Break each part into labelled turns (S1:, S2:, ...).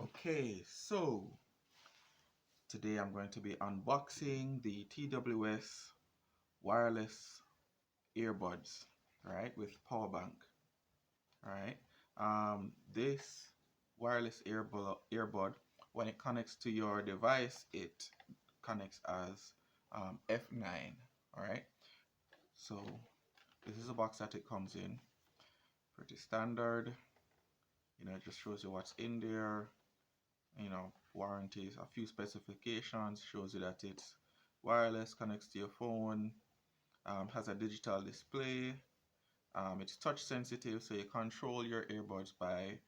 S1: Okay, so today I'm going to be unboxing the TWS wireless earbuds, right, with power bank, right? This wireless earbud, when it connects to your device, it connects as F9, all right? So this is a box that it comes in, pretty standard. It just shows you what's in there. Warranties, a few specifications, shows you that it's wireless, connects to your phone, has a digital display, it's touch sensitive, so you control your earbuds by,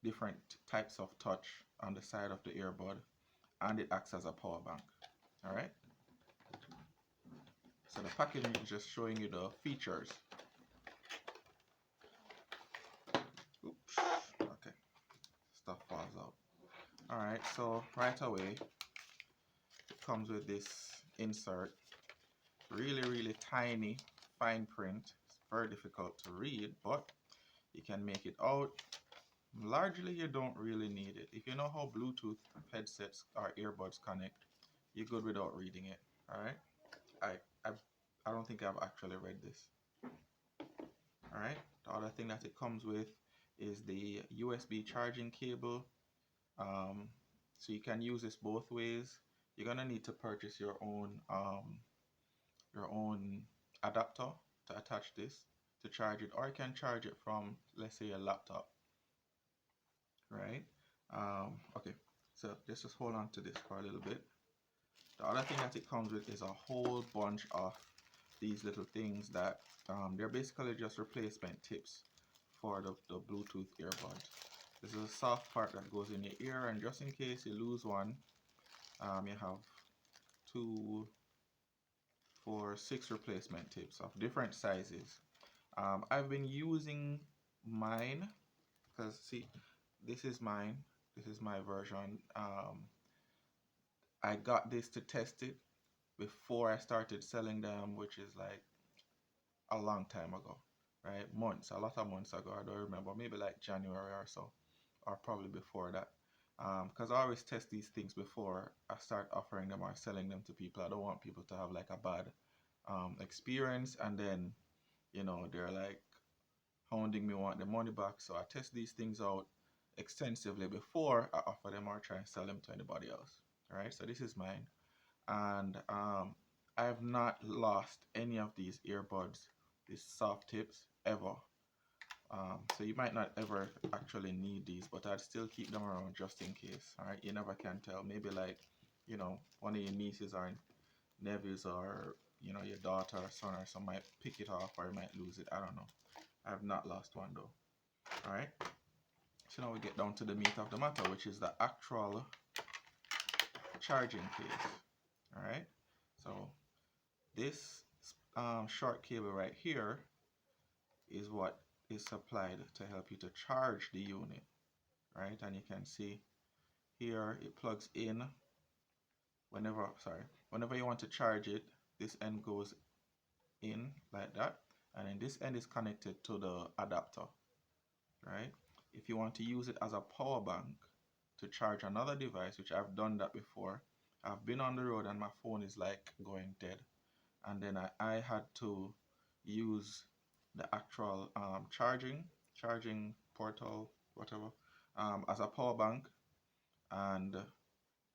S1: different types of touch on the side of the earbud, and it acts as a power bank. All right. So the packaging is just showing you the features. Oops. Okay. Stuff falls out. All right. So right away, it comes with this insert. Really tiny, fine print. It's very difficult to read, but you can make it out. Largely, you don't really need it. If you know how Bluetooth headsets or earbuds connect, you're good without reading it. All right. I don't think I've actually read this. All right. The other thing that it comes with is the USB charging cable. So you can use this both ways. You're gonna need to purchase your own adapter to attach this to charge it, or you can charge it from, let's say, a laptop, right? Okay, so let's just hold on to this for a little bit. The other thing that it comes with is a whole bunch of these little things that they're basically just replacement tips for the Bluetooth earbuds. This is a soft part that goes in your ear, and just in case you lose one, you have 2, 4, 6 replacement tips of different sizes. I've been using mine because, see, this is mine. This is my version. I got this to test it before I started selling them, which is like a long time ago, right? Months, a lot of months ago. I don't remember, maybe like January or so, or probably before that. Because I always test these things before I start offering them or selling them to people. I don't want people to have like a bad experience, and then they're like hounding me, want the money back. So I test these things out extensively before I offer them or try and sell them to anybody else. All right, so this is mine, and I have not lost any of these earbuds, these soft tips, ever. So you might not ever actually need these, but I'd still keep them around just in case. All right, you never can tell. Maybe like one of your nieces or nephews, or your daughter or son or some might pick it off, or you might lose it. I don't know. I have not lost one though. All right. So now we get down to the meat of the matter, which is the actual charging case. All right. So this short cable right here is what is supplied to help you to charge the unit, right? And you can see here it plugs in whenever you want to charge it. This end goes in like that, and then this end is connected to the adapter, right? If you want to use it as a power bank to charge another device, which I've done that before, I've been on the road and my phone is like going dead, and then I had to use the actual charging portal, whatever, as a power bank, and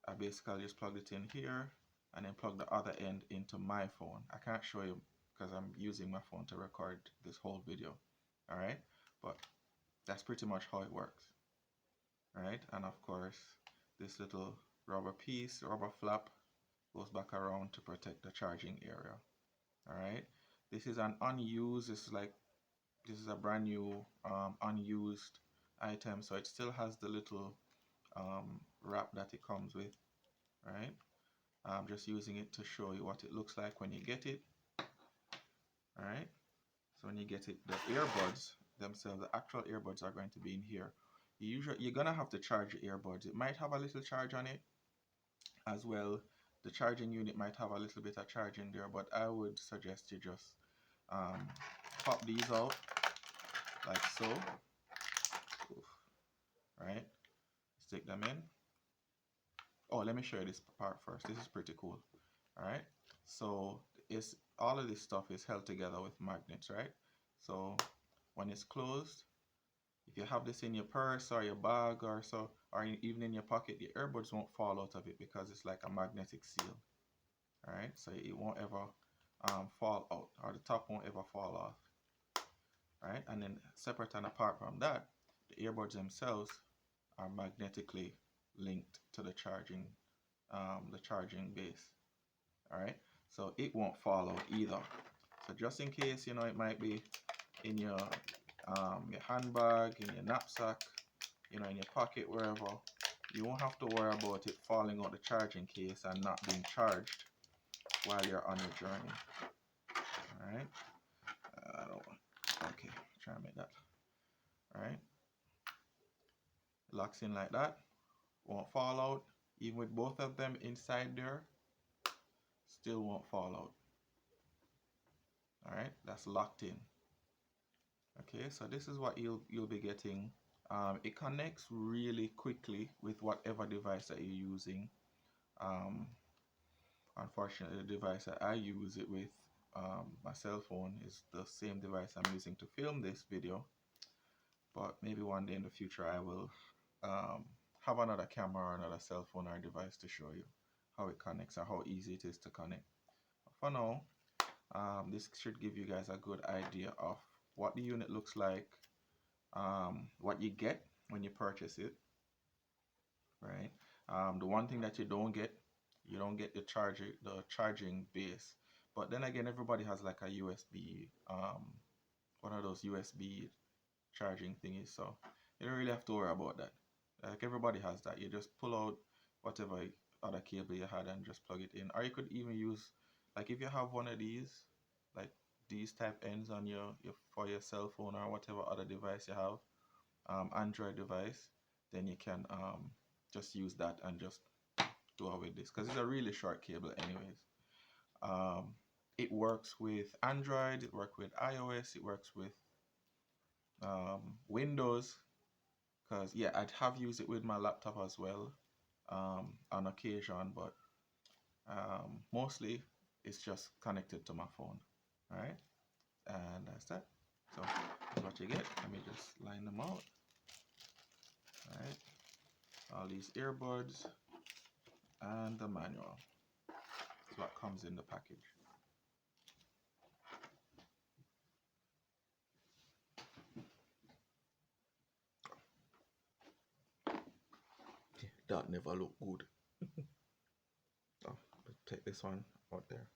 S1: I basically just plugged it in here and then plug the other end into my phone. I can't show you because I'm using my phone to record this whole video. All right, but that's pretty much how it works. All right, and of course this little rubber flap goes back around to protect the charging area. All right, this is an unused, this is a brand new unused item, so it still has the little wrap that it comes with, right? I'm just using it to show you what it looks like when you get it. All right, so when you get it, the earbuds themselves, the actual earbuds, are going to be in here. You're gonna have to charge your earbuds. It might have a little charge on it as well. The charging unit might have a little bit of charge in there, but I would suggest you just pop these out, like so. Right, stick them in. Oh, let me show you this part first. This is pretty cool. All right, so it's all of this stuff is held together with magnets, right? So when it's closed, if you have this in your purse or your bag or so, or even in your pocket, the earbuds won't fall out of it because it's like a magnetic seal. All right, so it won't ever fall out, or the top won't ever fall off. All right, and then separate and apart from that, the earbuds themselves are magnetically linked to the charging base. All right, so it won't fall out either. So just in case, you know, it might be in your handbag, in your knapsack, you know, in your pocket, wherever, you won't have to worry about it falling out the charging case and not being charged while you're on your journey. All right, I don't want. Okay, try and make that. All right, locks in like that, won't fall out. Even with both of them inside there, still won't fall out. All right, that's locked in. Okay, so this is what you'll be getting. It connects really quickly with whatever device that you're using. Unfortunately, the device that I use it with, my cell phone, is the same device I'm using to film this video. But maybe one day in the future I will have another camera or another cell phone or device to show you how it connects and how easy it is to connect. But for now, this should give you guys a good idea of what the unit looks like, what you get when you purchase it, right? The one thing that you don't get the charging base. But then again, everybody has like a USB, one of those USB charging thingies, so you don't really have to worry about that. Like everybody has that. You just pull out whatever other cable you had and just plug it in. Or you could even use, like if you have one of these, like these type ends on your for your cell phone or whatever other device you have, Android device, then you can just use that and just do it with this, because it's a really short cable anyways. It works with Android, it works with iOS, it works with Windows, because yeah, I'd have used it with my laptop as well on occasion, but mostly it's just connected to my phone. All right, and that's that. So that's what you get. Let me just line them out. All right, all these earbuds and the manual. That's what comes in the package. That never looked good. Oh, let's take this one out there.